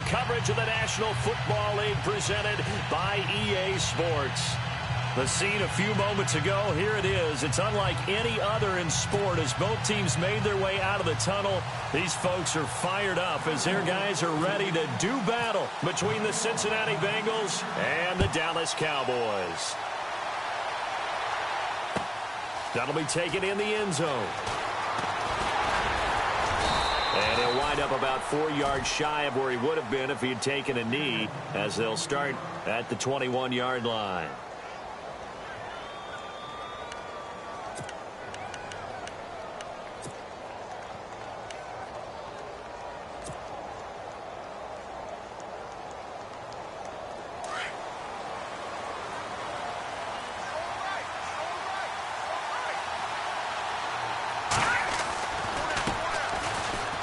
coverage of the National Football League presented by EA Sports. The scene a few moments ago, here it is. It's unlike any other in sport as both teams made their way out of the tunnel. These folks are fired up as their guys are ready to do battle between the Cincinnati Bengals and the Dallas Cowboys. That'll be taken in the end zone. And he'll wind up about 4 yards shy of where he would have been if he had taken a knee, as they'll start at the 21-yard line.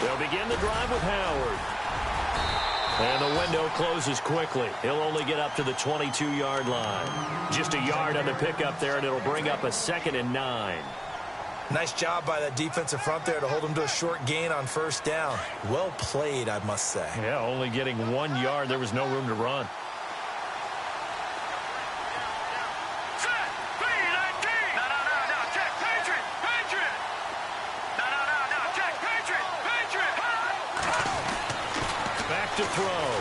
They'll begin the drive with Howard. And the window closes quickly. He'll only get up to the 22-yard line. Just a yard on the pickup there, and it'll bring up a 2nd and 9. Nice job by that defensive front there to hold him to a short gain on first down. Well played, I must say. Yeah, only getting 1 yard. There was no room to run. To throw.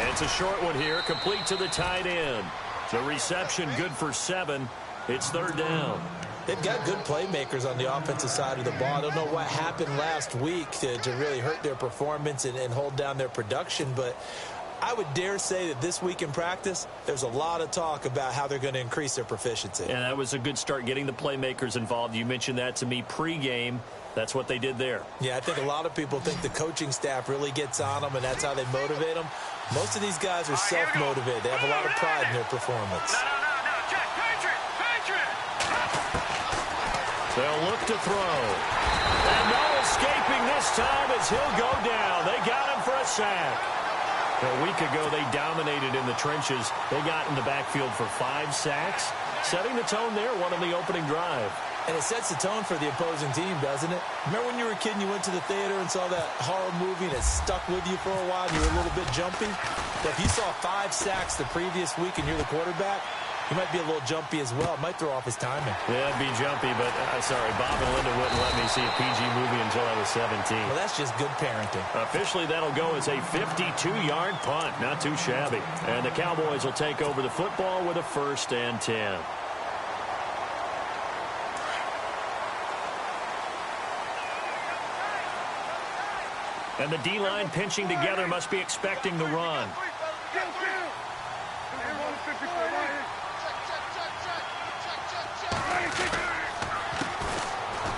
It's a short one here, complete to the tight end. The reception good for 7. It's 3rd down. They've got good playmakers on the offensive side of the ball. I don't know what happened last week to really hurt their performance and hold down their production, but I would dare say that this week in practice, there's a lot of talk about how they're going to increase their proficiency. And that was a good start getting the playmakers involved. You mentioned that to me pregame. That's what they did there. Yeah, I think a lot of people think the coaching staff really gets on them, and that's how they motivate them. Most of these guys are self-motivated. They have a lot of pride in their performance. They'll look to throw. And no escaping this time as he'll go down. They got him for a sack. A week ago, they dominated in the trenches. They got in the backfield for 5 sacks, setting the tone there, one on the opening drive. And it sets the tone for the opposing team, doesn't it? Remember when you were a kid and you went to the theater and saw that horror movie and it stuck with you for a while and you were a little bit jumpy? But if you saw 5 sacks the previous week and you're the quarterback, you might be a little jumpy as well. It might throw off his timing. Yeah, it'd be jumpy, but sorry, Bob and Linda wouldn't let me see a PG movie until I was 17. Well, that's just good parenting. Officially, that'll go as a 52-yard punt. Not too shabby. And the Cowboys will take over the football with a 1st and 10. And the D-line pinching together must be expecting the run.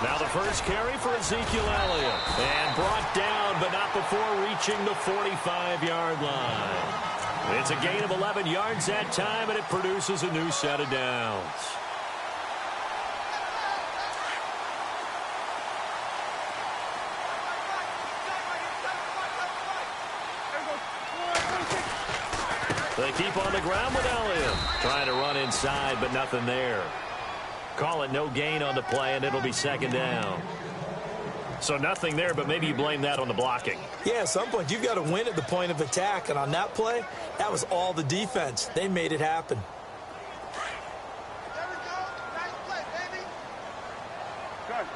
Now the first carry for Ezekiel Elliott. And brought down, but not before reaching the 45-yard line. It's a gain of 11 yards that time, and it produces a new set of downs. They keep on the ground with Elliott. Trying to run inside, but nothing there. Call it no gain on the play, and it'll be 2nd down. So nothing there, but maybe you blame that on the blocking. Yeah, at some point, you've got to win at the point of attack. And on that play, that was all the defense. They made it happen. There we go. Nice play, baby. Good.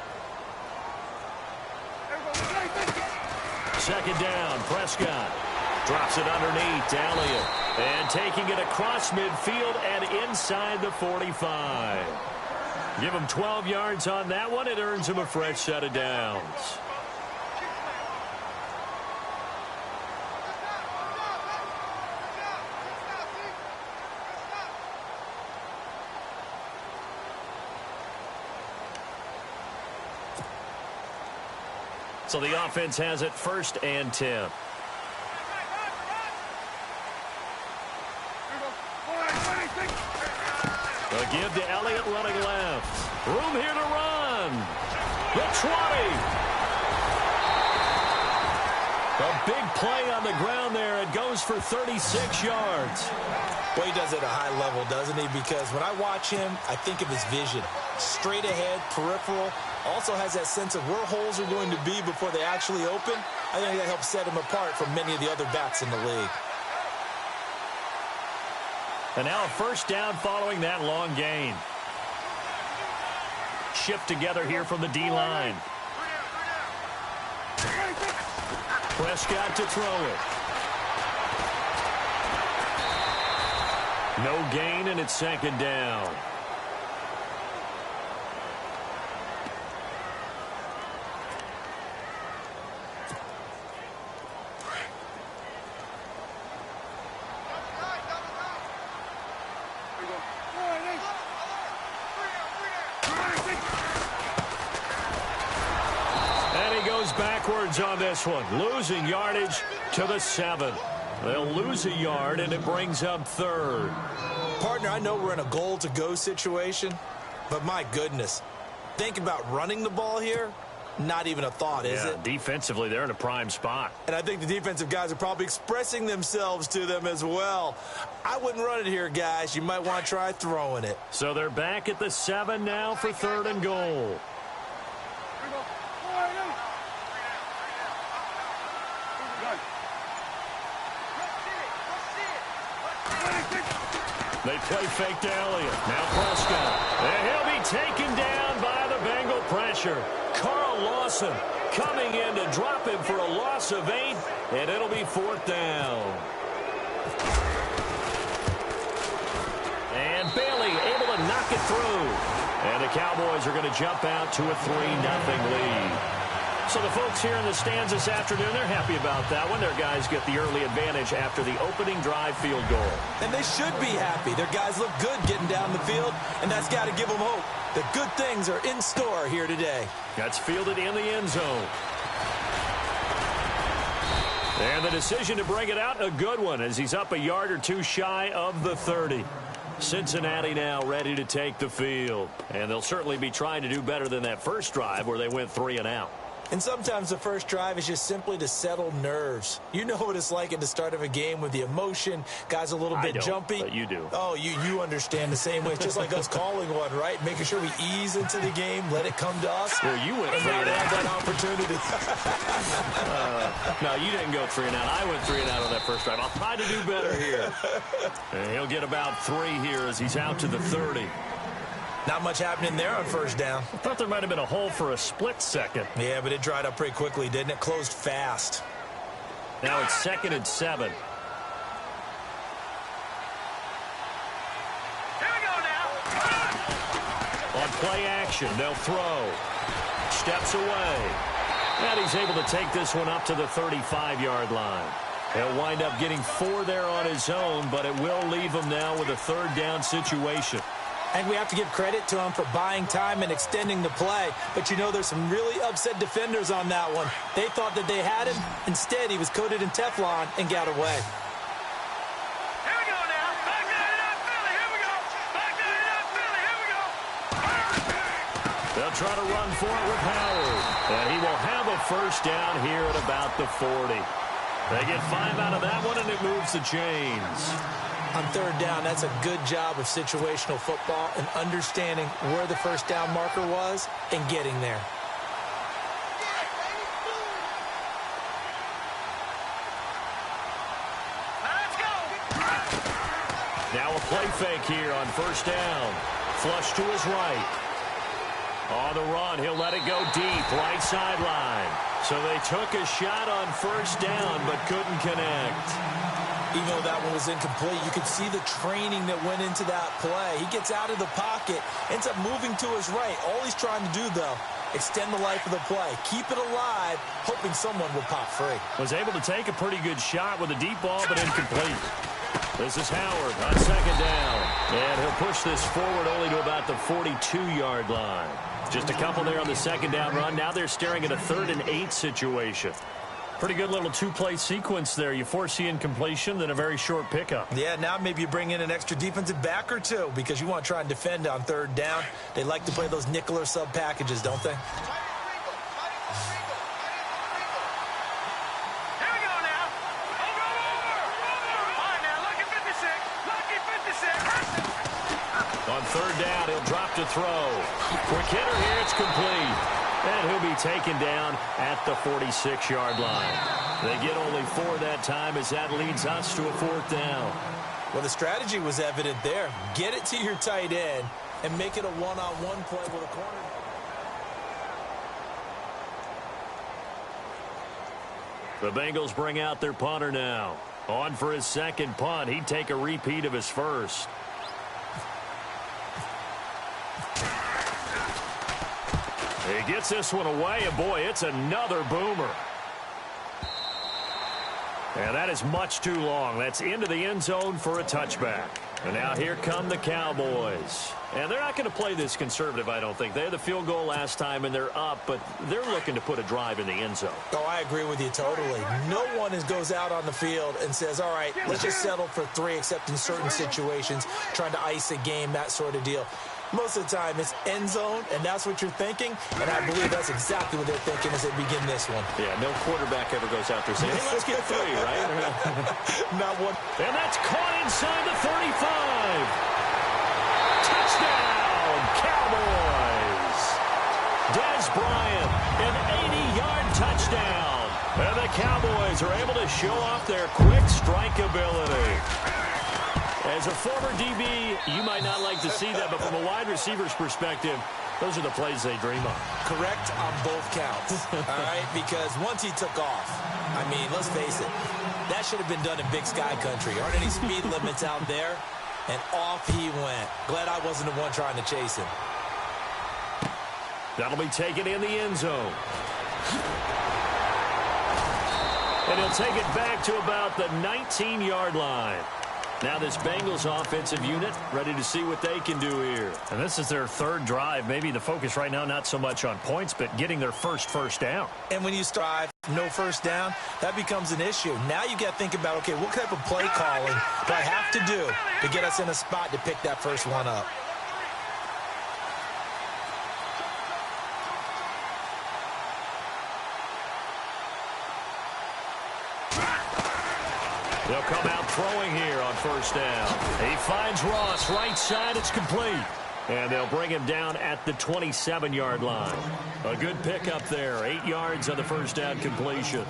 2nd down, Prescott. Drops it underneath to Elliott. And taking it across midfield and inside the 45. Give him 12 yards on that one. It earns him a fresh set of downs. So the offense has it 1st and 10. A give to Elliott running left. Room here to run. The 20. A big play on the ground there. It goes for 36 yards. Well, he does it at a high level, doesn't he? Because when I watch him, I think of his vision. Straight ahead, peripheral, Also has that sense of where holes are going to be before they actually open. I think that helps set him apart from many of the other backs in the league. And now a first down following that long gain. Shift together here from the D-line. Prescott to throw it. No gain, and it's second down. Backwards on this one, losing yardage to the 7. They'll lose a yard, and it brings up third. Partner, I know we're in a goal-to-go situation, but my goodness, think about running the ball here. Not even a thought, is it? Defensively, they're in a prime spot. And I think the defensive guys are probably expressing themselves to them as well. I wouldn't run it here, guys. You might want to try throwing it. So they're back at the 7 now for third and goal. They play fake to Elliott. Now Prescott. And he'll be taken down by the Bengal pressure. Carl Lawson coming in to drop him for a loss of 8, and it'll be fourth down. And Bailey able to knock it through. And the Cowboys are going to jump out to a 3-0 lead. So the folks here in the stands this afternoon, they're happy about that one. Their guys get the early advantage after the opening drive field goal. And they should be happy. Their guys look good getting down the field, and that's got to give them hope that good things are in store here today. That's fielded in the end zone. And the decision to bring it out, a good one, as he's up a yard or two shy of the 30. Cincinnati now ready to take the field. And they'll certainly be trying to do better than that first drive where they went 3 and out. And sometimes the first drive is just simply to settle nerves. You know what it's like at the start of a game with the emotion. Guys a little bit jumpy. But you do. Oh, you understand the same way. It's just like us calling one, right? Making sure we ease into the game, let it come to us. Well, you went and 3 and have out. that opportunity. No, you didn't go 3 and out. I went 3 and out on that first drive. I'll try to do better here. And he'll get about 3 here as he's out to the 30. Not much happening there on first down. I thought there might have been a hole for a split second. Yeah, but it dried up pretty quickly, didn't it? Closed fast. Now it's 2nd and 7. Here we go now. On play action, they'll throw. Steps away. And he's able to take this one up to the 35-yard line. He'll wind up getting 4 there on his own, but it will leave him now with a third down situation. And we have to give credit to him for buying time and extending the play. But, you know, there's some really upset defenders on that one. They thought that they had him. Instead, he was coated in Teflon and got away. Here we go now. Back to it, Philly. Here we go. Back to it, Philly. Here we go. They'll try to run for it with Howard. And he will have a first down here at about the 40. They get 5 out of that one, and it moves the chains. On third down, that's a good job of situational football and understanding where the first down marker was and getting there. Let's go. Now a play fake here on first down. Flush to his right. On the run, he'll let it go deep, right sideline. So they took a shot on first down but couldn't connect. Even though that one was incomplete, you could see the training that went into that play. He gets out of the pocket, ends up moving to his right. All he's trying to do, though, extend the life of the play. Keep it alive, hoping someone will pop free. Was able to take a pretty good shot with a deep ball, but incomplete. This is Howard on second down. And he'll push this forward only to about the 42-yard line. Just a couple there on the second down run. Now they're staring at a 3rd and 8 situation. Pretty good little 2-play sequence there. You force the incompletion, then a very short pickup. Yeah, now maybe you bring in an extra defensive back or two because you want to try and defend on third down. They like to play those nickel or sub packages, don't they? Here we go now. Over. All right, now, lucky 56. Lucky 56. On third down. He'll drop to throw. Quick hitter here. It's complete. And he'll be taken down at the 46-yard line. They get only 4 that time as that leads us to a 4th down. Well, the strategy was evident there. Get it to your tight end and make it a one-on-one play with a corner. The Bengals bring out their punter now. On for his second punt. He'd take a repeat of his first. He gets this one away, and boy, it's another boomer. And that is much too long. That's into the end zone for a touchback. And now here come the Cowboys. And they're not going to play this conservative, I don't think. They had the field goal last time, and they're up, but they're looking to put a drive in the end zone. Oh, I agree with you totally. No one goes out on the field and says, all right, let's just settle for 3, except in certain situations, trying to ice a game, that sort of deal. Most of the time, it's end zone, and that's what you're thinking, and I believe that's exactly what they're thinking as they begin this one. Yeah, no quarterback ever goes out there saying, hey, let's get 3, right? Not one. And that's caught inside the 35. Touchdown, Cowboys. Des Bryant, an 80-yard touchdown. And the Cowboys are able to show off their quick strike ability. As a former DB, you might not like to see that, but from a wide receiver's perspective, those are the plays they dream of. Correct on both counts, all right? Because once he took off, I mean, let's face it, that should have been done in Big Sky Country. Aren't any speed limits out there? And off he went. Glad I wasn't the one trying to chase him. That'll be taken in the end zone. And he'll take it back to about the 19-yard line. Now this Bengals offensive unit ready to see what they can do here. And this is their 3rd drive. Maybe the focus right now not so much on points, but getting their first down. And when you strive, no first down, that becomes an issue. Now you got to think about, okay, what type of play calling do I have to do to get us in a spot to pick that first one up? They'll come out throwing here on first down. He finds Ross right side. It's complete. And they'll bring him down at the 27-yard line. A good pickup there. 8 yards on the first down completion.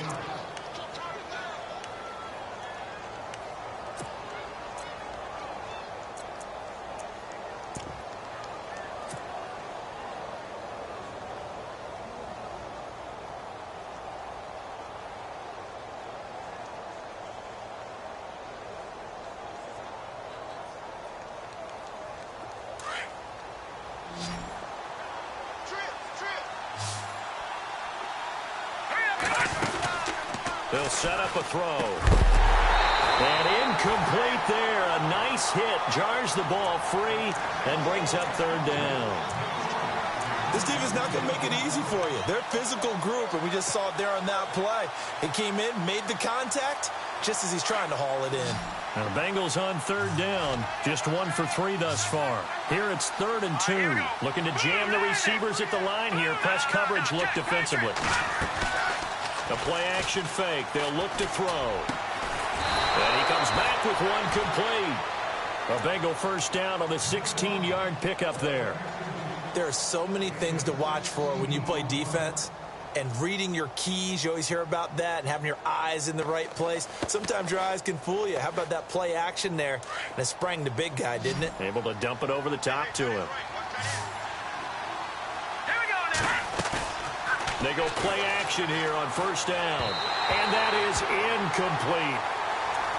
They'll set up a throw. And incomplete there. A nice hit. Jars the ball free and brings up 3rd down. This defense not going to make it easy for you. They're a physical group, and we just saw it there on that play. He came in, made the contact, just as he's trying to haul it in. Now the Bengals on 3rd down. Just 1 for 3 thus far. Here it's 3rd and 2. Looking to jam the receivers at the line here. Press coverage look defensively. A play-action fake. They'll look to throw. And he comes back with one complete. A Bengal first down on the 16-yard pickup there. There are so many things to watch for when you play defense. And reading your keys, you always hear about that, and having your eyes in the right place. Sometimes your eyes can fool you. How about that play action there? And it sprang the big guy, didn't it? Able to dump it over the top to him. They go play action here on first down. And that is incomplete.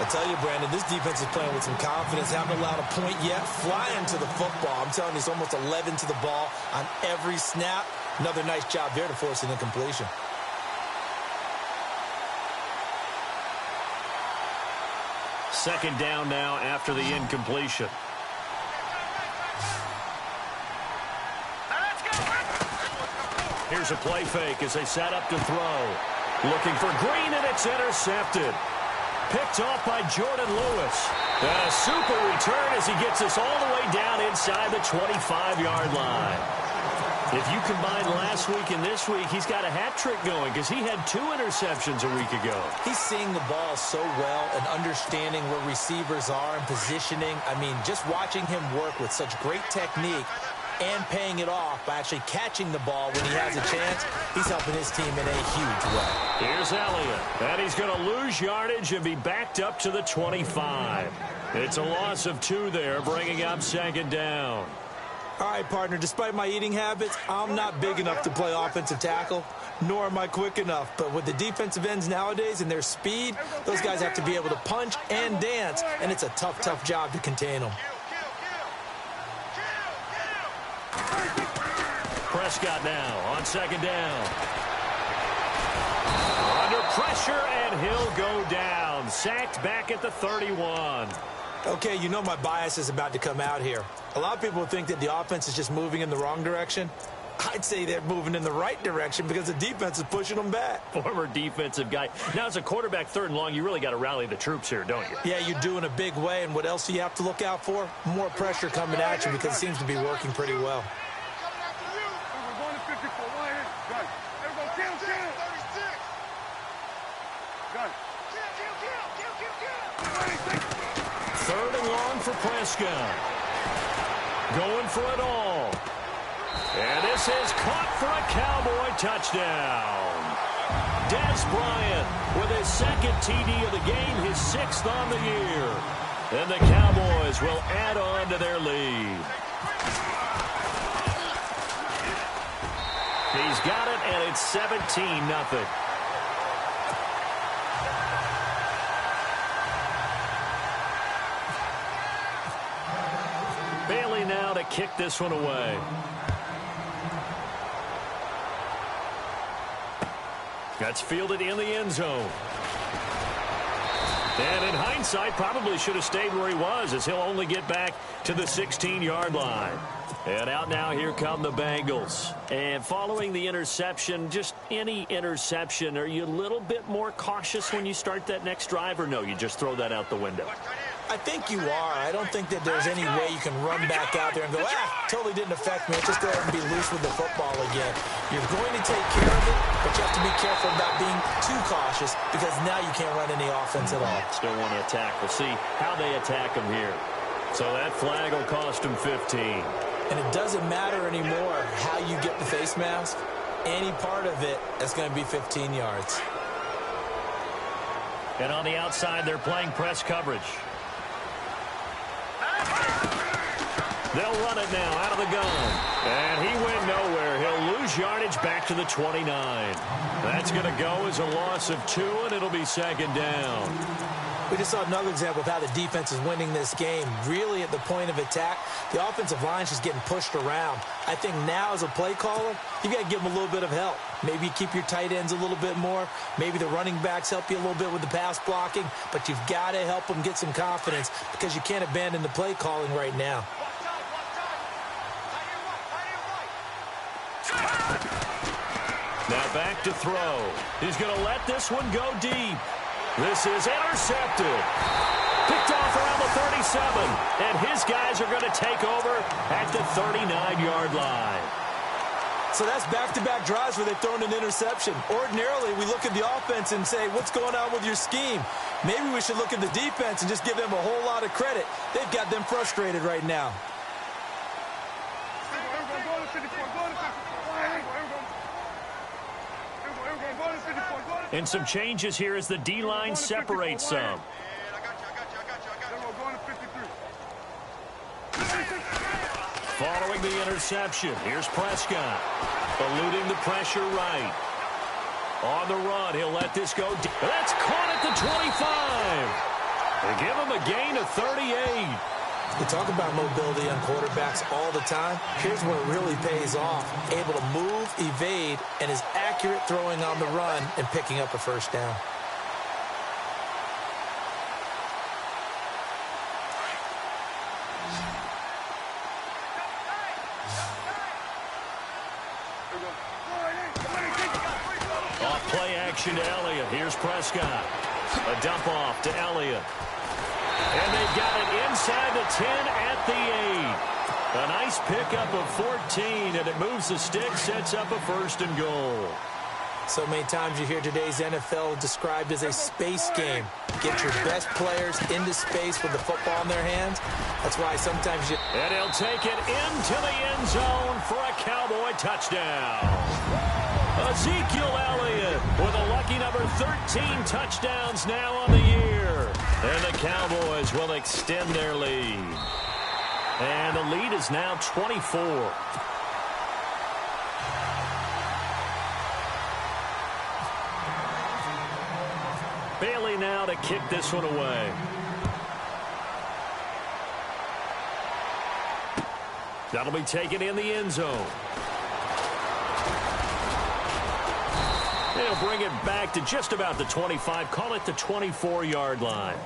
I tell you, Brandon, this defense is playing with some confidence. Haven't allowed a point yet. Flying to the football. I'm telling you, it's almost 11 to the ball on every snap. Another nice job there to force an incompletion. Second down now after the incompletion. Here's a play fake as they set up to throw. Looking for Green, and it's intercepted. Picked off by Jordan Lewis. And a super return as he gets us all the way down inside the 25-yard line. If you combine last week and this week, he's got a hat trick going because he had 2 interceptions a week ago. He's seeing the ball so well and understanding where receivers are and positioning. I mean, just watching him work with such great technique and paying it off by actually catching the ball when he has a chance, he's helping his team in a huge way. Here's Elliott, and he's going to lose yardage and be backed up to the 25. It's a loss of 2 there, bringing up 2nd down. All right, partner, despite my eating habits, I'm not big enough to play offensive tackle, nor am I quick enough. But with the defensive ends nowadays and their speed, those guys have to be able to punch and dance, and it's a tough, tough job to contain them. Prescott now on 2nd down. Under pressure, and he'll go down. Sacked back at the 31. Okay, you know my bias is about to come out here. A lot of people think that the offense is just moving in the wrong direction. I'd say they're moving in the right direction because the defense is pushing them back. Former defensive guy. Now, as a quarterback 3rd and long, you really got to rally the troops here, don't you? Yeah, you do in a big way. And what else do you have to look out for? More pressure coming at you because it seems to be working pretty well. Third and long for Prescott. Going for it all. And this is caught for a Cowboy touchdown. Dez Bryant with his 2nd TD of the game, his 6th on the year. And the Cowboys will add on to their lead. He's got it, and it's 17-0. Bailey now to kick this one away. That's fielded in the end zone. And in hindsight, probably should have stayed where he was, as he'll only get back to the 16-yard line. And out now, here come the Bengals. And following the interception, just any interception, are you a little bit more cautious when you start that next drive, or no, you just throw that out the window? I think you are. I don't think that there's any way you can run back out there and go, totally didn't affect me. Just go ahead and be loose with the football again. You're going to take care of it, but you have to be careful about being too cautious because now you can't run any offense at all. Still want to attack. We'll see how they attack him here. So that flag will cost him 15. And it doesn't matter anymore how you get the face mask. Any part of it is going to be 15 yards. And on the outside, they're playing press coverage. They'll run it now out of the gun. And he went nowhere. He'll lose yardage back to the 29. That's going to go as a loss of 2, and it'll be 2nd down. We just saw another example of how the defense is winning this game. Really at the point of attack, the offensive line is just getting pushed around. I think now as a play caller, you got to give them a little bit of help. Maybe keep your tight ends a little bit more. Maybe the running backs help you a little bit with the pass blocking. But you've got to help them get some confidence because you can't abandon the play calling right now. Now back to throw. He's going to let this one go deep. This is intercepted. Picked off around the 37. And his guys are going to take over at the 39-yard line. So that's back-to-back drives where they've thrown an interception. Ordinarily, we look at the offense and say, what's going on with your scheme? Maybe we should look at the defense and just give them a whole lot of credit. They've got them frustrated right now. And some changes here as the D-line separates some. Following the interception, here's Prescott. Eluding the pressure right. On the run, he'll let this go. That's caught at the 25. They give him a gain of 38. We talk about mobility on quarterbacks all the time. Here's where it really pays off. Able to move, evade, and is accurate throwing on the run and picking up a first down. Off play action to Elliott. Here's Prescott. A dump off to Elliott. And they've got it inside the 10 at the 8. A nice pickup of 14, and it moves the stick, sets up a first and goal. So many times you hear today's NFL described as a space game. Get your best players into space with the football in their hands. That's why sometimes you... And he'll take it into the end zone for a Cowboy touchdown. Ezekiel Elliott with a lucky number 13 touchdowns now on the year. And the Cowboys will extend their lead. And the lead is now 24. Bailey now to kick this one away. That'll be taken in the end zone. They'll bring it back to just about the 25. Call it the 24-yard line.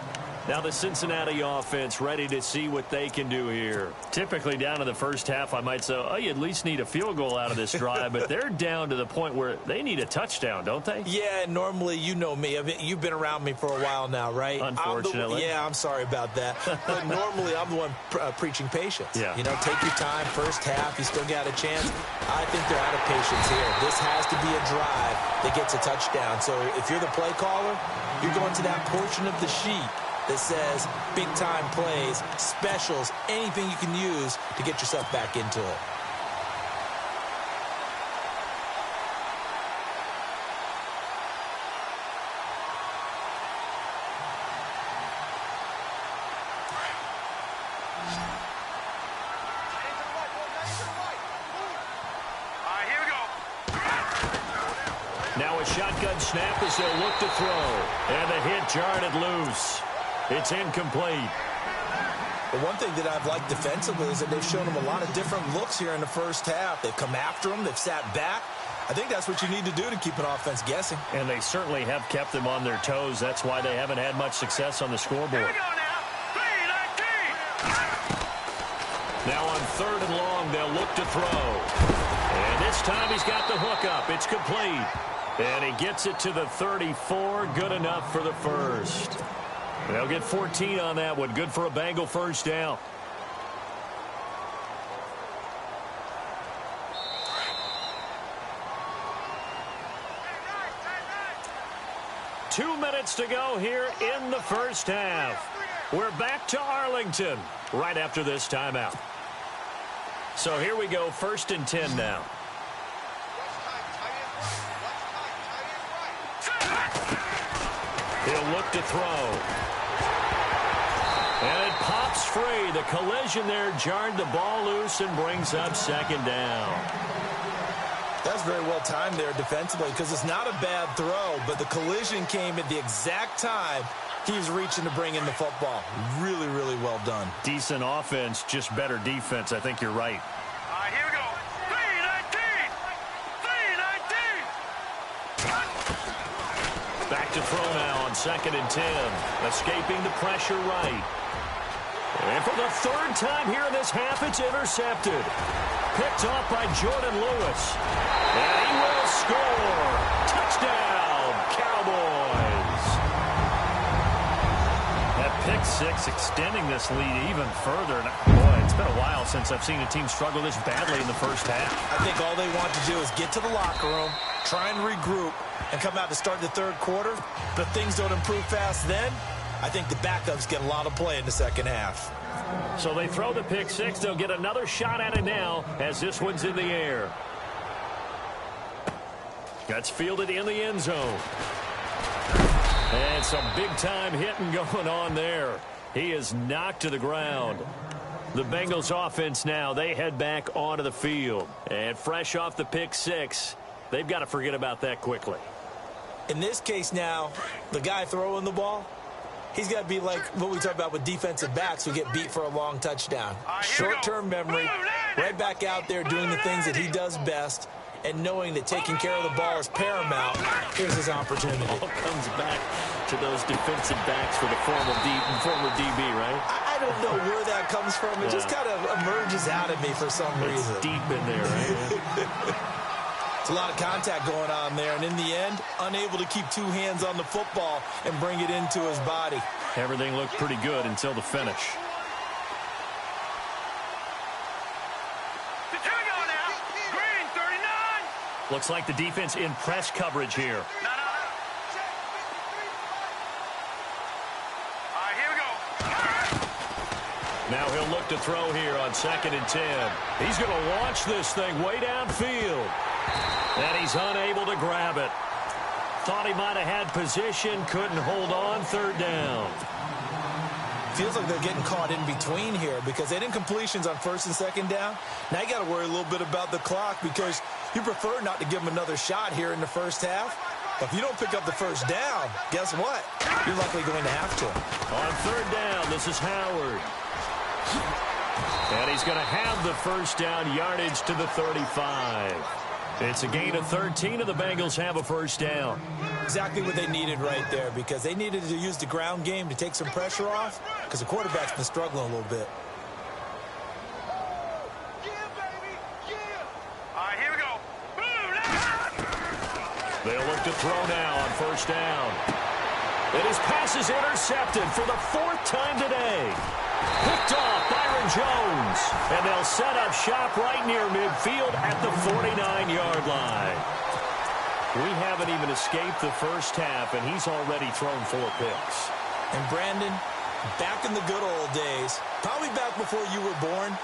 Now the Cincinnati offense ready to see what they can do here. Typically down to the first half, I might say, oh, you at least need a field goal out of this drive, but they're down to the point where they need a touchdown, don't they? Yeah, normally, you know me. I mean, you've been around me for a while now, right? Unfortunately. I'm sorry about that. But normally, I'm the one preaching patience. Yeah. You know, take your time, first half, you still got a chance. I think they're out of patience here. This has to be a drive that gets a touchdown. So if you're the play caller, you're going to that portion of the sheet that says big-time plays, specials, anything you can use to get yourself back into it. Here we go. Now a shotgun snap as they'll look to throw. And the hit jarred it loose. It's incomplete. The one thing that I've liked defensively is that they've shown them a lot of different looks here in the first half. They've come after them. They've sat back. I think that's what you need to do to keep an offense guessing. And they certainly have kept them on their toes. That's why they haven't had much success on the scoreboard. Here we go now. 3-19. Now on 3rd and long, they'll look to throw. And this time he's got the hook up. It's complete. And he gets it to the 34. Good enough for the first. They'll get 14 on that one. Good for a Bengal first down. Two minutes to go here in the first half. We're back to Arlington right after this timeout. So here we go, 1st and 10 now. He'll look to throw. And it pops free. The collision there jarred the ball loose and brings up 2nd down. That's very well timed there defensively because it's not a bad throw, but the collision came at the exact time he was reaching to bring in the football. Really, really well done. Decent offense, just better defense. I think you're right. Here we go. 3-19. 3-19. Back to throw now on 2nd and 10. Escaping the pressure right. And for the 3rd time here in this half, it's intercepted. Picked off by Jordan Lewis. And he will score. Touchdown, Cowboys. That pick 6 extending this lead even further. And boy, it's been a while since I've seen a team struggle this badly in the first half. I think all they want to do is get to the locker room, try and regroup, and come out to start the 3rd quarter. But things don't improve fast then. I think the backups get a lot of play in the 2nd half. So they throw the pick 6. They'll get another shot at it now as this one's in the air. That's fielded in the end zone. And some big-time hitting going on there. He is knocked to the ground. The Bengals offense now, they head back onto the field. And fresh off the pick 6, they've got to forget about that quickly. In this case now, the guy throwing the ball, he's got to be like what we talk about with defensive backs who get beat for a long touchdown. Short-term memory, right back out there doing the things that he does best, and knowing that taking care of the ball is paramount. Here's his opportunity. It all comes back to those defensive backs for the former DB, right? I don't know where that comes from. It just kind of emerges out of me for some reason. It's deep in there, right? It's a lot of contact going on there, and in the end, unable to keep 2 hands on the football and bring it into his body. Everything looked pretty good until the finish. Looks like the defense in press coverage here. No. All right, here we go. Now he'll look to throw here on 2nd and 10. He's going to launch this thing way downfield. And he's unable to grab it. Thought he might have had position, couldn't hold on. 3rd down. Feels like they're getting caught in between here because they didn't completions on 1st and 2nd down. Now you got to worry a little bit about the clock because you prefer not to give them another shot here in the first half. But if you don't pick up the 1st down, guess what? You're likely going to have to. On 3rd down, this is Howard. And he's going to have the 1st down, yardage to the 35. It's a gain of 13, and the Bengals have a 1st down. Exactly what they needed right there because they needed to use the ground game to take some pressure off because the quarterback's been struggling a little bit. All right, here we go. They'll look to throw now on 1st down. And his pass is intercepted for the 4th time today. Picked off Byron Jones. And they'll set up shop right near midfield at the 49-yard line. We haven't even escaped the first half, and he's already thrown 4 picks. And Brandon, back in the good old days, probably back before you were born,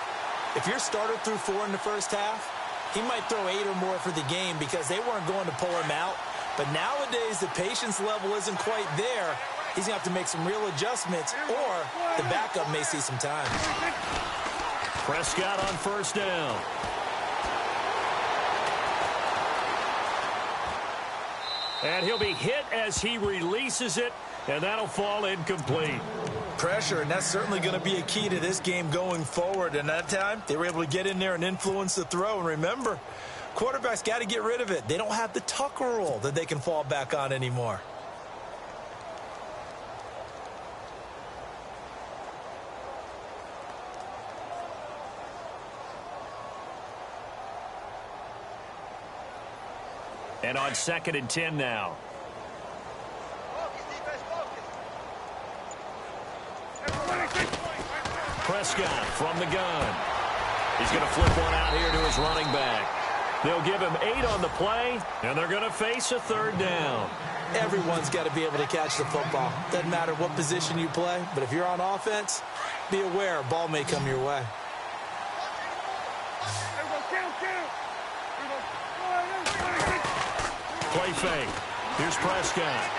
if your starter threw 4 in the first half, he might throw 8 or more for the game because they weren't going to pull him out. But nowadays, the patience level isn't quite there. He's going to have to make some real adjustments, or the backup may see some time. Prescott on 1st down. And he'll be hit as he releases it, and that'll fall incomplete. Pressure, and that's certainly going to be a key to this game going forward. And that time, they were able to get in there and influence the throw. And remember, quarterbacks got to get rid of it. They don't have the Tucker rule that they can fall back on anymore. And on 2nd and 10 now. Prescott from the gun. He's going to flip one out here to his running back. They'll give him 8 on the play, and they're going to face a 3rd down. Everyone's got to be able to catch the football. Doesn't matter what position you play, but if you're on offense, be aware a ball may come your way. Play fake. Here's Prescott.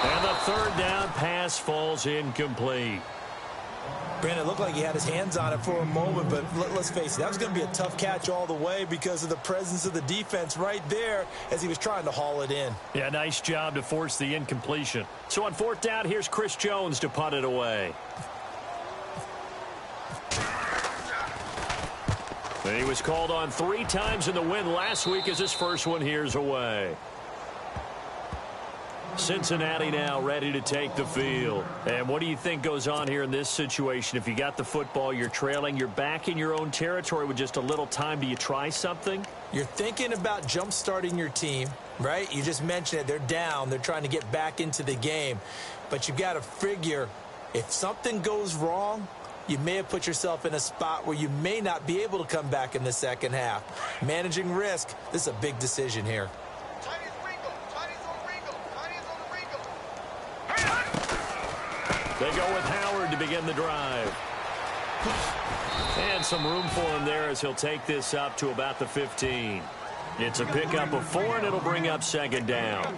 And the 3rd down pass falls incomplete. Brandon, it looked like he had his hands on it for a moment, but let's face it, that was going to be a tough catch all the way because of the presence of the defense right there as he was trying to haul it in. Yeah, nice job to force the incompletion. So on 4th down, here's Chris Jones to punt it away. He was called on 3 times in the win last week as his first one here's away. Cincinnati now ready to take the field. And what do you think goes on here in this situation? If you got the football, you're trailing, you're back in your own territory with just a little time. Do you try something? You're thinking about jump-starting your team, right? You just mentioned it. They're down. They're trying to get back into the game. But you've got to figure if something goes wrong, you may have put yourself in a spot where you may not be able to come back in the second half. Managing risk, this is a big decision here. They go with Howard to begin the drive. And some room for him there as he'll take this up to about the 15. It's a pickup of 4, and it'll bring up 2nd down.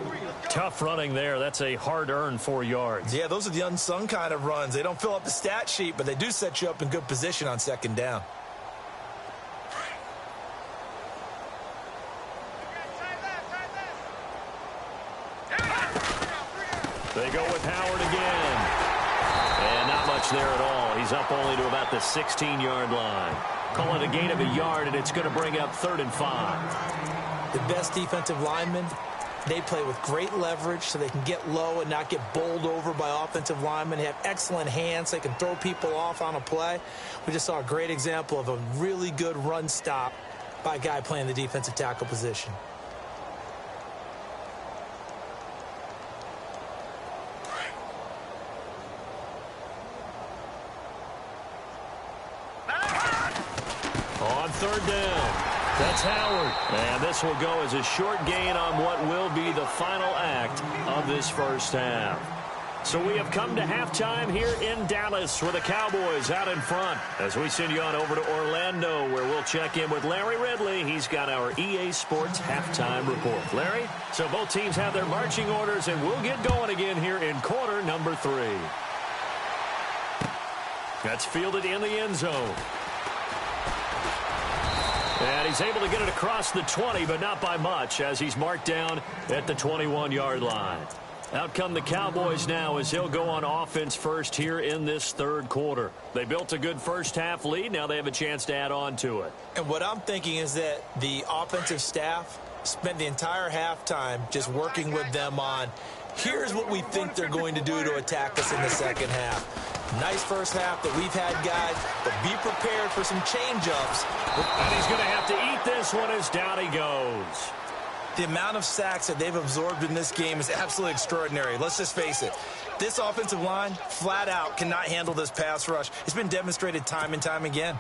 Tough running there. That's a hard-earned 4 yards. Yeah, those are the unsung kind of runs. They don't fill up the stat sheet, but they do set you up in good position on 2nd down. They go with Howard again. And not much there at all. He's up only to about the 16-yard line. Call it a gain of a yard, and it's going to bring up 3rd and 5. The best defensive linemen, they play with great leverage so they can get low and not get bowled over by offensive linemen. They have excellent hands. They can throw people off on a play. We just saw a great example of a really good run stop by a guy playing the defensive tackle position. On 3rd down, That's Howard. And this will go as a short gain on what will be the final act of this first half. So we have come to halftime here in Dallas with the Cowboys out in front as we send you on over to Orlando where we'll check in with Larry Ridley. He's got our EA Sports halftime report. Larry, so both teams have their marching orders and we'll get going again here in quarter number 3. That's fielded in the end zone. And he's able to get it across the 20, but not by much as he's marked down at the 21-yard line. Out come the Cowboys now as they'll go on offense first here in this third quarter. They built a good first half lead. Now they have a chance to add on to it. And what I'm thinking is that the offensive staff spent the entire halftime just working with them on, here's what we think they're going to do to attack us in the second half. Nice first half that we've had, guys, but be prepared for some change-ups. And he's going to have to eat this one as down he goes. The amount of sacks that they've absorbed in this game is absolutely extraordinary. Let's just face it. This offensive line, flat out, cannot handle this pass rush. It's been demonstrated time and time again.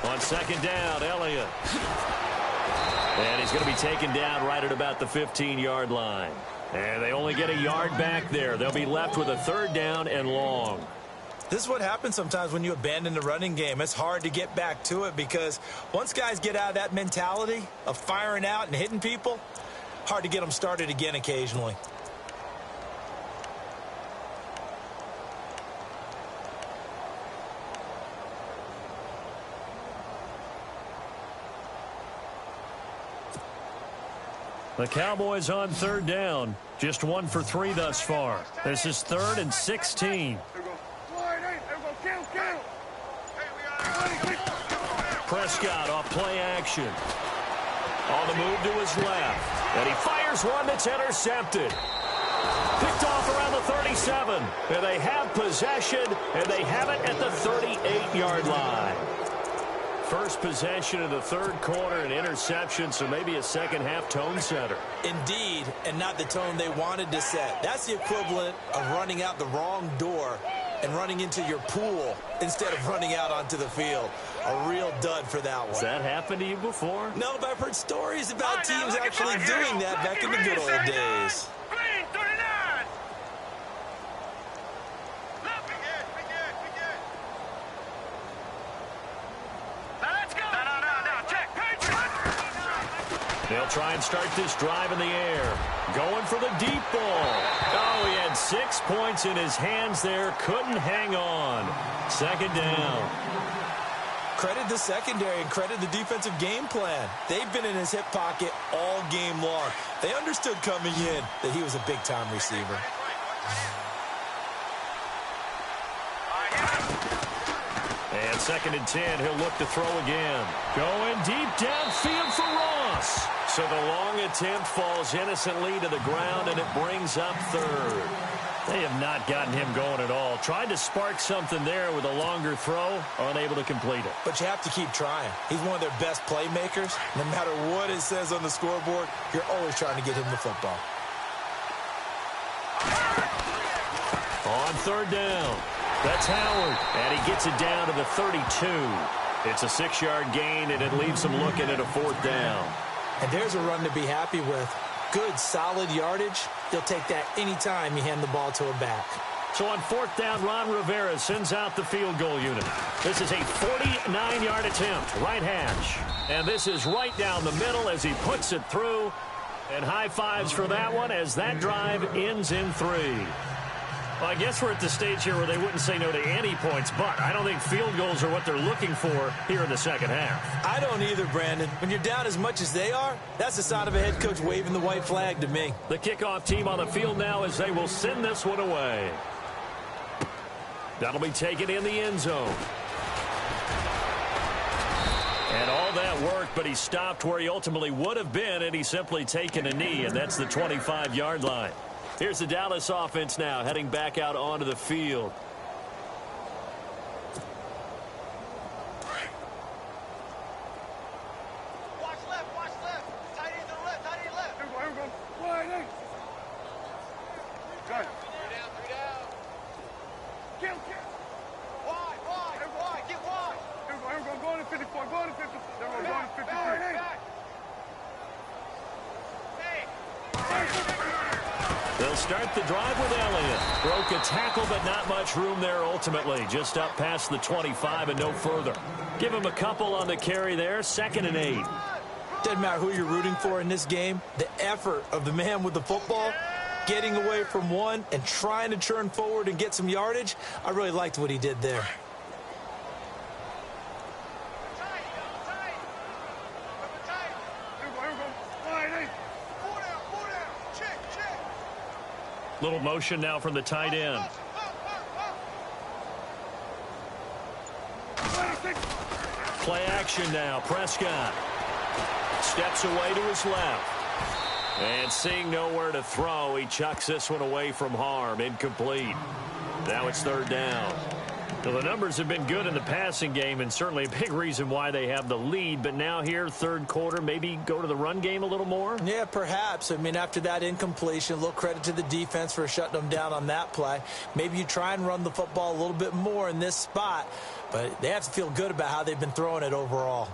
On second down, Elliott. And he's going to be taken down right at about the 15-yard line. And they only get a yard back there. They'll be left with a third down and long. This is what happens sometimes when you abandon the running game. It's hard to get back to it because once guys get out of that mentality of firing out and hitting people, hard to get them started again occasionally. The Cowboys on third down. Just 1 for 3 thus far. This is 3rd and 16. Prescott off play action. On the move to his left. And he fires one that's intercepted. Picked off around the 37. And they have possession, and they have it at the 38-yard line. First possession of the third quarter, an interception, so maybe a second-half tone setter. Indeed, and not the tone they wanted to set. That's the equivalent of running out the wrong door and running into your pool instead of running out onto the field. A real dud for that one. Has that happened to you before? No, but I've heard stories about teams actually doing that back in the good old days. They'll try and start this drive in the air. Going for the deep ball. Oh, he had 6 points in his hands there. Couldn't hang on. Second down. Credit the secondary and credit the defensive game plan. They've been in his hip pocket all game long. They understood coming in that he was a big-time receiver. And 2nd and 10, he'll look to throw again. Going deep downfield for Ross. So the long attempt falls innocently to the ground, and it brings up 3rd. They have not gotten him going at all. Tried to spark something there with a longer throw, unable to complete it. But you have to keep trying. He's one of their best playmakers. No matter what it says on the scoreboard, you're always trying to get him the football. On 3rd down. That's Howard, and he gets it down to the 32. It's a 6-yard gain, and it leaves him looking at a 4th down. And there's a run to be happy with. Good, solid yardage. They'll take that anytime you hand the ball to a back. So on 4th down, Ron Rivera sends out the field goal unit. This is a 49-yard attempt, right hash. And this is right down the middle as he puts it through. And high fives for that one as that drive ends in 3. Well, I guess we're at the stage here where they wouldn't say no to any points, but I don't think field goals are what they're looking for here in the second half. I don't either, Brandon. When you're down as much as they are, that's the sign of a head coach waving the white flag to me. The kickoff team on the field now as they will send this one away. That'll be taken in the end zone. And all that worked, but he stopped where he ultimately would have been, and he's simply taken a knee, and that's the 25-yard line. Here's the Dallas offense now, heading back out onto the field. Watch left. Tight end to the left. Here we go. Wide eight. They'll start the drive with Elliott. Broke a tackle, but not much room there ultimately. Just up past the 25 and no further. Give him a couple on the carry there. 2nd and 8. Doesn't matter who you're rooting for in this game. The effort of the man with the football, getting away from one and trying to churn forward and get some yardage, I really liked what he did there. Little motion now from the tight end. Play action now. Prescott steps away to his left. And seeing nowhere to throw, he chucks this one away from harm. Incomplete. Now it's 3rd down. Well, the numbers have been good in the passing game, and certainly a big reason why they have the lead. But now here, 3rd quarter, maybe go to the run game a little more? Yeah, perhaps. I mean, after that incompletion, a little credit to the defense for shutting them down on that play. Maybe you try and run the football a little bit more in this spot. But they have to feel good about how they've been throwing it overall.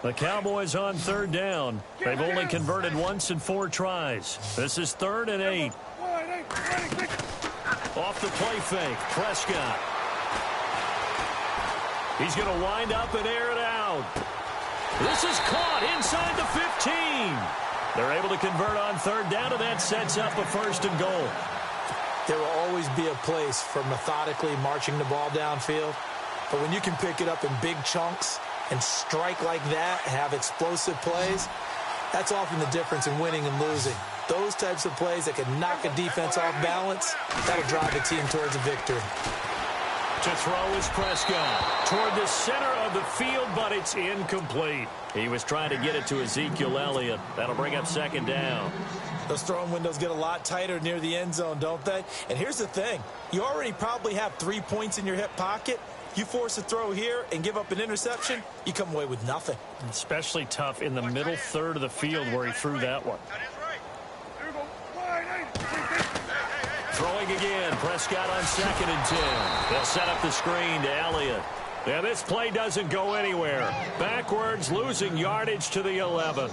The Cowboys on 3rd down. They've only converted once in 4 tries. This is 3rd and 8. Off the play fake, Prescott. He's going to wind up and air it out. This is caught inside the 15. They're able to convert on 3rd down, and that sets up a 1st and goal. There will always be a place for methodically marching the ball downfield. But when you can pick it up in big chunks and strike like that, have explosive plays, that's often the difference in winning and losing. Those types of plays that can knock a defense off balance, that'll drive the team towards a victory. To throw is Prescott toward the center of the field, but it's incomplete. He was trying to get it to Ezekiel Elliott. That'll bring up 2nd down. Those throwing windows get a lot tighter near the end zone, don't they? And here's the thing. You already probably have 3 points in your hip pocket. You force a throw here and give up an interception, you come away with nothing. Especially tough in the middle 3rd of the field where he threw that one. Throwing again. Prescott on 2nd and 10. They'll set up the screen to Elliott. Yeah, this play doesn't go anywhere. Backwards, losing yardage to the 11.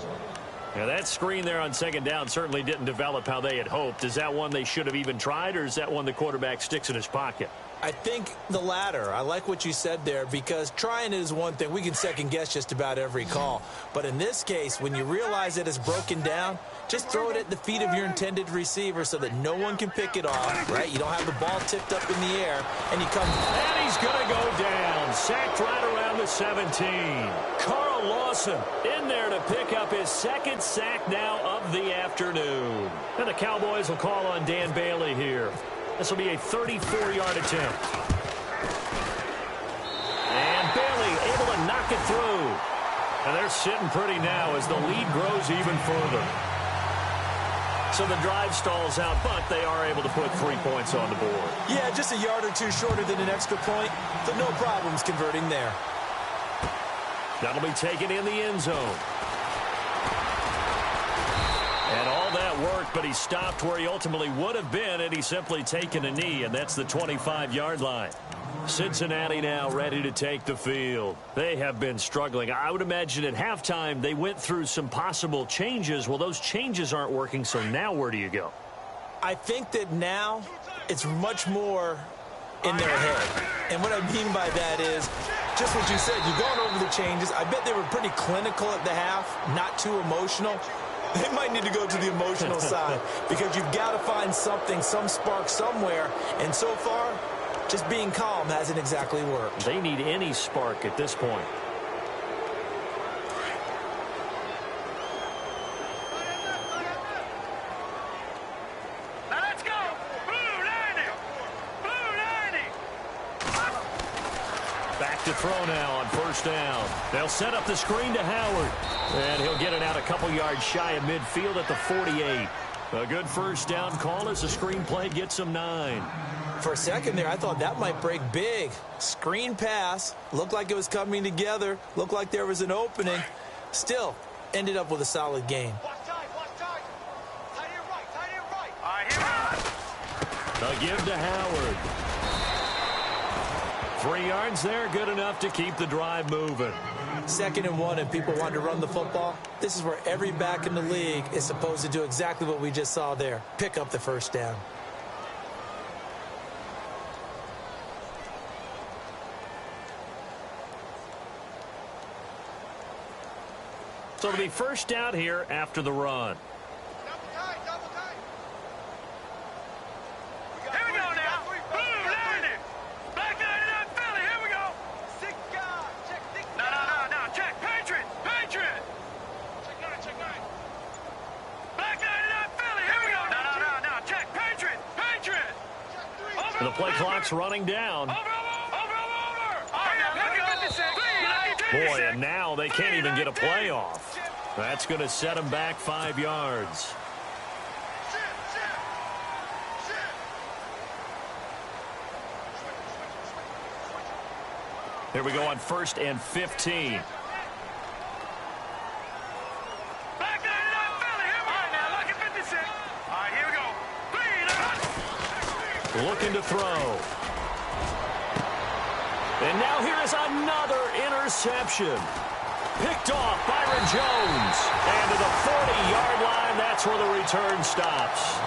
Now, that screen there on 2nd down certainly didn't develop how they had hoped. Is that one they should have even tried, or is that one the quarterback sticks in his pocket? I think the latter. I like what you said there, because trying it is one thing. We can second-guess just about every call. But in this case, when you realize that it's broken down, just throw it at the feet of your intended receiver so that no one can pick it off, right? You don't have the ball tipped up in the air, and you come... And he's going to go down. Sacked right around the 17. Carl Lawson in there to pick up his 2nd sack now of the afternoon. And the Cowboys will call on Dan Bailey here. This will be a 34-yard attempt. And Bailey able to knock it through. And they're sitting pretty now as the lead grows even further. So the drive stalls out, but they are able to put 3 points on the board. Yeah, just a yard or two shorter than an extra point, but no problems converting there. That'll be taken in the end zone. And all that worked, but he stopped where he ultimately would have been, and he's simply taken a knee, and that's the 25-yard line. Cincinnati now ready to take the field. They have been struggling. I would imagine at halftime they went through some possible changes. Well, those changes aren't working, so now where do you go? I think that now it's much more in their head. And what I mean by that is just what you said. You've gone over the changes. I bet they were pretty clinical at the half, not too emotional. They might need to go to the emotional side because you've got to find something, some spark somewhere. And so far, just being calm hasn't exactly worked. They need any spark at this point. Let's go! Blue 90! Blue 90! Back to throw now on 1st down. They'll set up the screen to Howard. And he'll get it out a couple yards shy of midfield at the 48. A good 1st down call as the screen play gets him 9. For a second there, I thought that might break big. Screen pass. Looked like it was coming together. Looked like there was an opening. Still, ended up with a solid gain. Watch tight, watch tight. Tight end right, tight end right. All right, here we go. A give to Howard. 3 yards there, good enough to keep the drive moving. 2nd and 1, and people want to run the football. This is where every back in the league is supposed to do exactly what we just saw there. Pick up the first down. So it'll be first down here after the run. Double tight, double tight. Here we go now. Boom, landed it. Back 99 Philly, here we go. 6 guard, check 6 guard. No, check. Patriot. Check 9, check 9. Back 99 Philly, here we go. No, check. Patriot. And the play clock's running down. Over. All right, now look at 56. Boy, and now they can't even get a play off. That's going to set them back 5 yards. Here we go on 1st and 15. Back 99 Philly, here we go. All right, now look at 56. All right, here we go. Looking to throw. And now here is another interception. Picked off Byron Jones. And to the 40-yard line, that's where the return stops.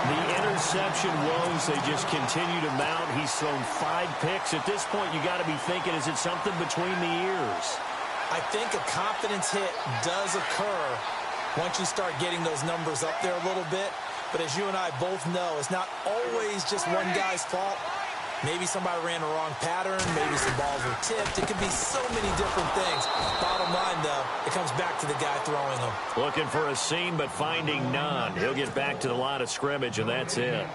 The interception woes, they just continue to mount. He's thrown 5 picks. At this point, you got to be thinking, is it something between the ears? I think a confidence hit does occur once you start getting those numbers up there a little bit. But as you and I both know, it's not always just one guy's fault. Maybe somebody ran a wrong pattern. Maybe some balls were tipped. It could be so many different things. Bottom line, though, it comes back to the guy throwing them. Looking for a seam, but finding none. He'll get back to the line of scrimmage, and that's it.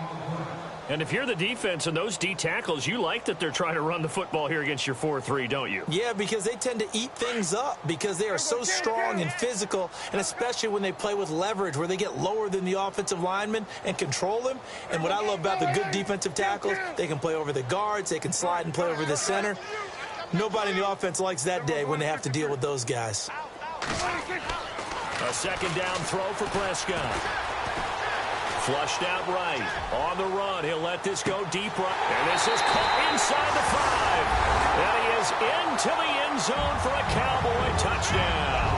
And if you're the defense and those D tackles, you like that they're trying to run the football here against your 4-3, don't you? Yeah, because they tend to eat things up because they are so strong and physical, and especially when they play with leverage where they get lower than the offensive lineman and control them. And what I love about the good defensive tackles, they can play over the guards, they can slide and play over the center. Nobody in the offense likes that day when they have to deal with those guys. A 2nd down throw for Prescott. Flushed out right. On the run. He'll let this go deep right. And this is caught inside the 5. And he is into the end zone for a Cowboy touchdown.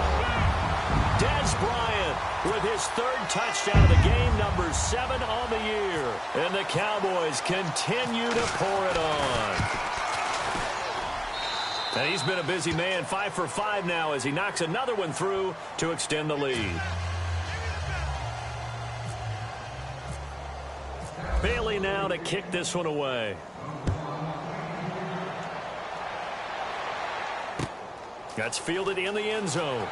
Dez Bryant with his 3rd touchdown of the game, number 7 on the year. And the Cowboys continue to pour it on. And he's been a busy man, 5 for 5 now as he knocks another one through to extend the lead. Bailey now to kick this one away. That's fielded in the end zone.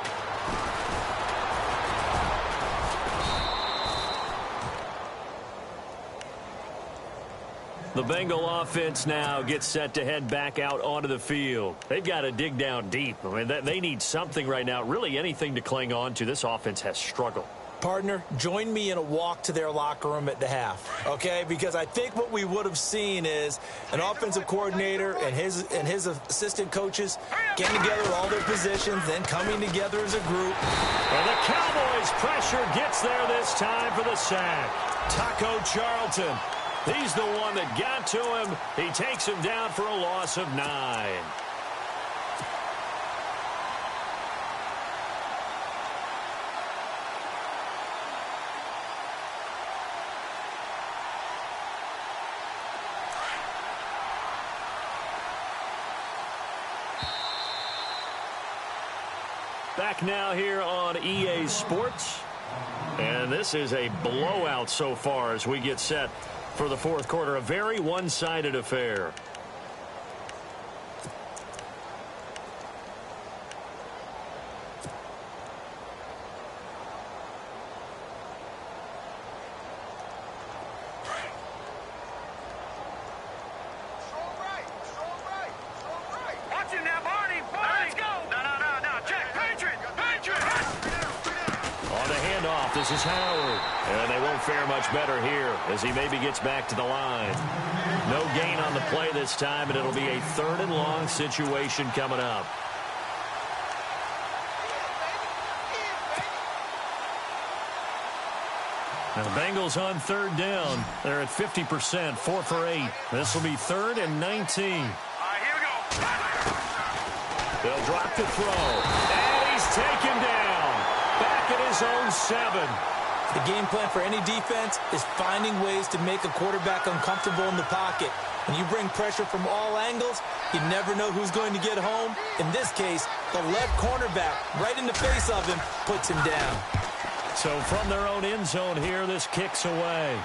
The Bengal offense now gets set to head back out onto the field. They've got to dig down deep. I mean, they need something right now, really anything to cling on to. This offense has struggled. Partner, join me in a walk to their locker room at the half, okay? Because I think what we would have seen is an offensive coordinator and his assistant coaches getting together with all their positions, then coming together as a group. And the Cowboys' pressure gets there this time for the sack. Taco Charlton, he's the one that got to him. He takes him down for a loss of 9. Back now here on EA Sports. And this is a blowout so far as we get set for the 4th quarter. A very one-sided affair. Watch it now, Barney. Let's go. No. Check. Patriot. On the handoff, this is Howard. And they won't fare much better here as he maybe gets back to the line. No gain on the play this time, and it'll be a 3rd and long situation coming up. Now the Bengals on 3rd down. They're at 50%, 4 for 8. This will be 3rd and 19. They'll drop to throw. And he's taken down. Back at his own 7. The game plan for any defense is finding ways to make a quarterback uncomfortable in the pocket. When you bring pressure from all angles, you never know who's going to get home. In this case, the left cornerback, right in the face of him, puts him down. So from their own end zone here, this kicks away.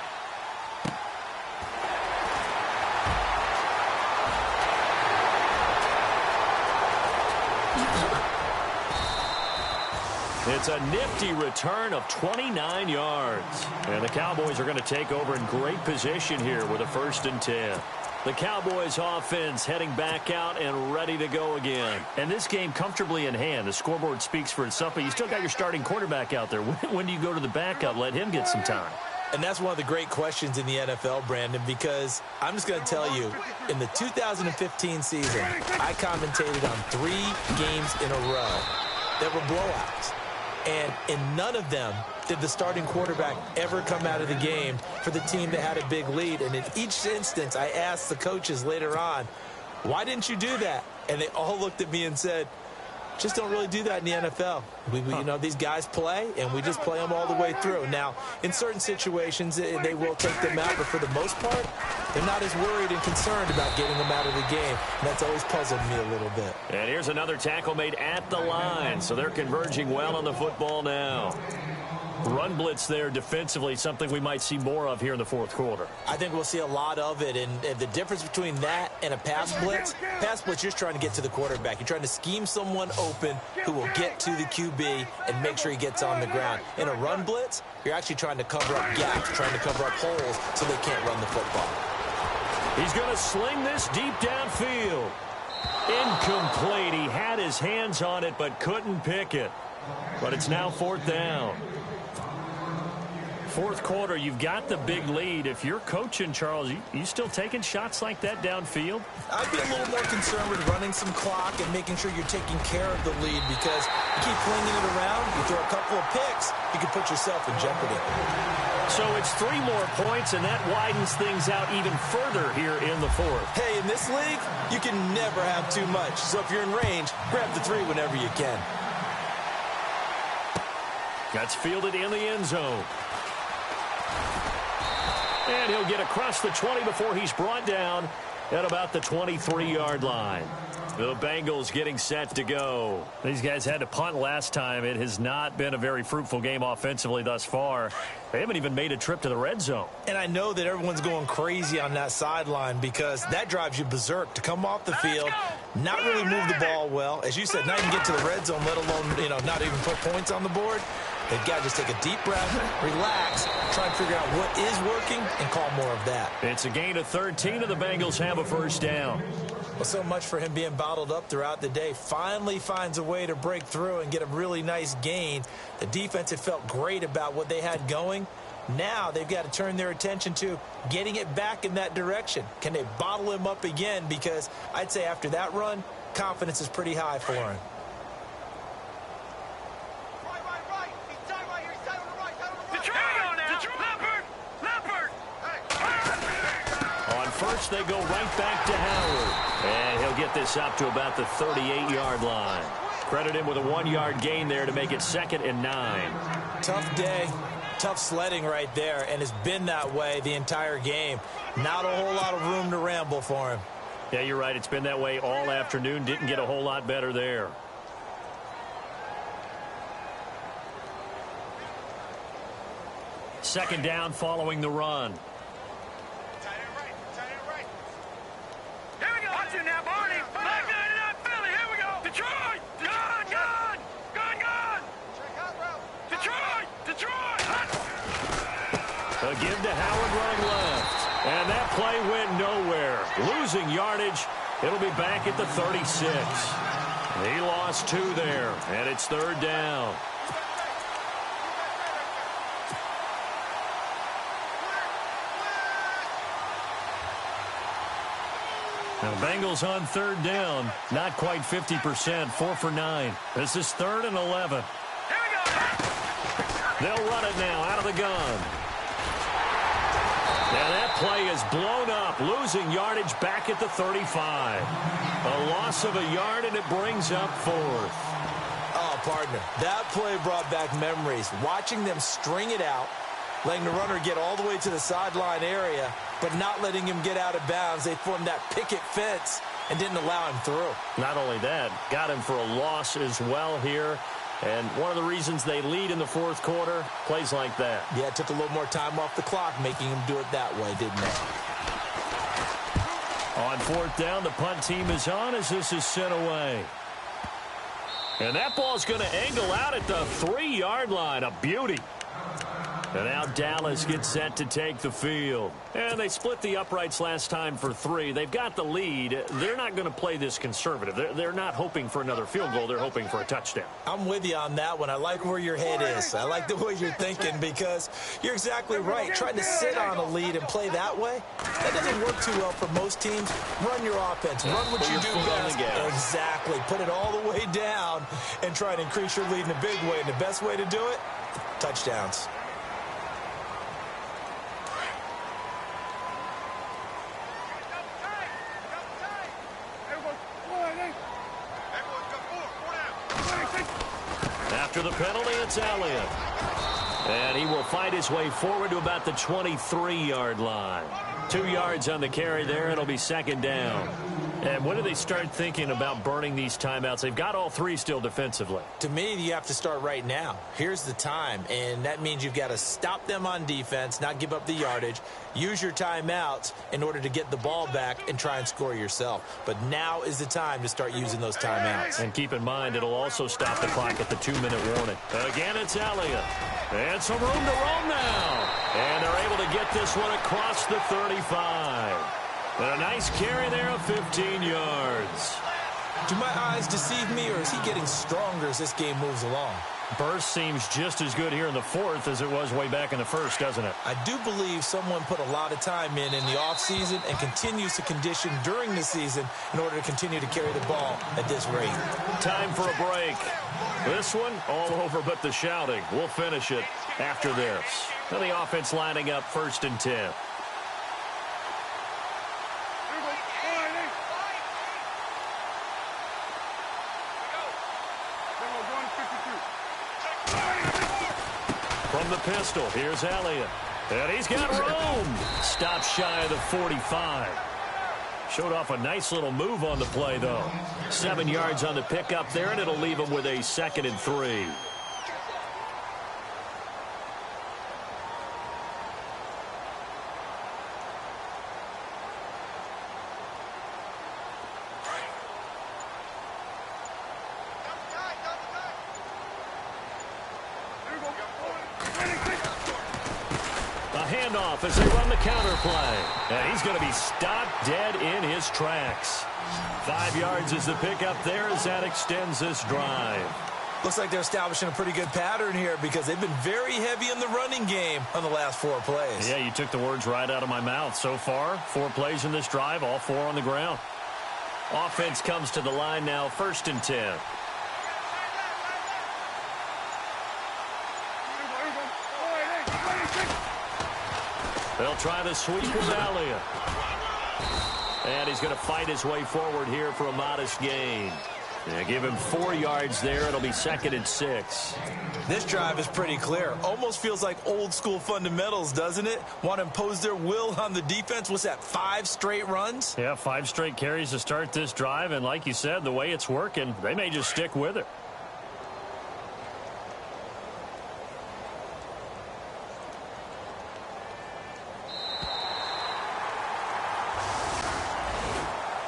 It's a nifty return of 29 yards. And the Cowboys are going to take over in great position here with a 1st and 10. The Cowboys offense heading back out and ready to go again. And this game comfortably in hand. The scoreboard speaks for itself, but you still got your starting quarterback out there. When do you go to the backup? Let him get some time. And that's one of the great questions in the NFL, Brandon, because I'm just going to tell you, in the 2015 season, I commentated on 3 games in a row that were blowouts. And in none of them did the starting quarterback ever come out of the game for the team that had a big lead. And in each instance, I asked the coaches later on, why didn't you do that? And they all looked at me and said, just don't really do that in the NFL. You know, these guys play, and we just play them all the way through. Now, in certain situations, they will take them out, but for the most part, they're not as worried and concerned about getting them out of the game. And that's always puzzled me a little bit. And here's another tackle made at the line, so they're converging well on the football now. Run blitz there defensively, something we might see more of here in the 4th quarter. I think we'll see a lot of it, and the difference between that and a pass blitz, you're just trying to get to the quarterback. You're trying to scheme someone open who will get to the QB and make sure he gets on the ground. In a run blitz, you're actually trying to cover up gaps, trying to cover up holes so they can't run the football. He's going to sling this deep downfield. Incomplete. He had his hands on it but couldn't pick it. But it's now 4th down. 4th quarter, you've got the big lead. If you're coaching, Charles, you still taking shots like that downfield? I'd be a little more concerned with running some clock and making sure you're taking care of the lead, because you keep flinging it around, you throw a couple of picks, you can put yourself in jeopardy. So it's 3 more points, and that widens things out even further here in the 4th. Hey, in this league, you can never have too much. So if you're in range, grab the 3 whenever you can. That's fielded in the end zone. And he'll get across the 20 before he's brought down at about the 23-yard line. The Bengals getting set to go. These guys had to punt last time. It has not been a very fruitful game offensively thus far. They haven't even made a trip to the red zone. And I know that everyone's going crazy on that sideline, because that drives you berserk to come off the field, not really move the ball well. As you said, not even get to the red zone, let alone, not even put points on the board. They've got to just take a deep breath, relax, try and figure out what is working, and call more of that. It's a gain of 13, and the Bengals have a 1st down. Well, so much for him being bottled up throughout the day. Finally finds a way to break through and get a really nice gain. The defense had felt great about what they had going. Now they've got to turn their attention to getting it back in that direction. Can they bottle him up again? Because I'd say after that run, confidence is pretty high for him. First, they go right back to Howard. And he'll get this up to about the 38-yard line. Credit him with a 1-yard gain there to make it 2nd and 9. Tough day, tough sledding right there, and it's been that way the entire game. Not a whole lot of room to ramble for him. Yeah, you're right. It's been that way all afternoon. Didn't get a whole lot better there. Second down following the run. A give to Howard running left. And that play went nowhere. Losing yardage. It'll be back at the 36. He lost 2 there. And it's 3rd down. Now, Bengals on 3rd down. Not quite 50%. 4 for 9. This is 3rd and 11. They'll run it now out of the gun. Now that play is blown up losing yardage back at the 35. A loss of a yard, and it brings up 4th. Oh, partner, that play brought back memories. Watching them string it out, letting the runner get all the way to the sideline area, but not letting him get out of bounds. They formed that picket fence and didn't allow him through. Not only that, got him for a loss as well here. And one of the reasons they lead in the 4th quarter, plays like that. Yeah, it took a little more time off the clock, making him do it that way, didn't it? On 4th down, the punt team is on as this is sent away. And that ball's going to angle out at the 3-yard line. A beauty. And now Dallas gets set to take the field. And they split the uprights last time for 3. They've got the lead. They're not going to play this conservative. They're not hoping for another field goal. They're hoping for a touchdown. I'm with you on that one. I like where your head is. I like the way you're thinking because you're exactly right. Trying to sit on a lead and play that way, that doesn't work too well for most teams. Run your offense. Run what you do best. Exactly. Put it all the way down and try to increase your lead in a big way. And the best way to do it, touchdowns. After the penalty, it's Elliott. And he will fight his way forward to about the 23-yard line. 2 yards on the carry there. It'll be 2nd down. And when do they start thinking about burning these timeouts? They've got all 3 still defensively. To me, you have to start right now. Here's the time, and that means you've got to stop them on defense, not give up the yardage, use your timeouts in order to get the ball back and try and score yourself. But now is the time to start using those timeouts. And keep in mind, it'll also stop the clock at the 2-minute warning. Again, it's Elliott. And some room to roam now. And they're able to get this one across the 35. And a nice carry there of 15 yards. Do my eyes deceive me, or is he getting stronger as this game moves along? Burst seems just as good here in the 4th as it was way back in the 1st, doesn't it? I do believe someone put a lot of time in the offseason and continues to condition during the season in order to continue to carry the ball at this rate. Time for a break. This one, all over but the shouting. We'll finish it after this. Now the offense lining up 1st and 10. From the pistol, here's Elliott. And he's got room. Stopped shy of the 45. Showed off a nice little move on the play, though. 7 yards on the pickup there, and it'll leave him with a 2nd and 3. Handoff as they run the counter play. And he's going to be stopped dead in his tracks. 5 yards is the pickup there as that extends this drive. Looks like they're establishing a pretty good pattern here because they've been very heavy in the running game on the last 4 plays. Yeah, you took the words right out of my mouth. So far, 4 plays in this drive, all 4 on the ground. Offense comes to the line now, 1st and 10. They'll try the sweep with Elliott. And he's going to fight his way forward here for a modest gain. Yeah, give him 4 yards there. It'll be 2nd and 6. This drive is pretty clear. Almost feels like old school fundamentals, doesn't it? Want to impose their will on the defense. What's that, 5 straight runs? Yeah, 5 straight carries to start this drive. And like you said, the way it's working, they may just stick with it.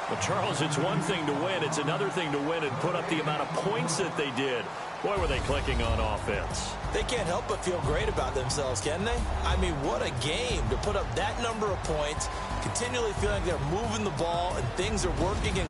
Well, Charles, it's one thing to win. It's another thing to win and put up the amount of points that they did. Boy, were they clicking on offense. They can't help but feel great about themselves, can they? I mean, what a game to put up that number of points, continually feeling like they're moving the ball and things are working.